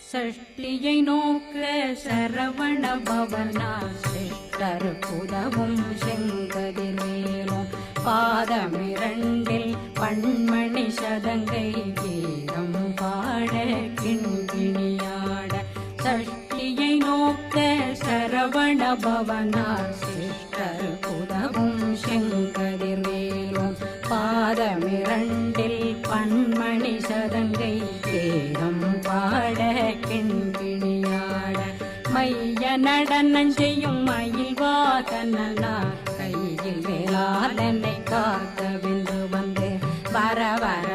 சஷ்டியை நோக்க சரவண பவனா சிஷ்டர் புதவும் செங்கதிர்வேலும் பாதமிரண்டில் பண்மணி சதங்கை கீதம் பாட கிண்கிணியாட சஷ்டியை நோக்க சரவண பவனா சிஷ்டர் புதவும் செங்கதிர்வேலும் பாதமிரண்டில் பண்மணி சதங்கை கீதம் பாட கிண்கிணியாட மைய நடனம் செய்யும் மயில் வாகனார் கையில் வேளாதனை காக்க வென்று வந்து வர வர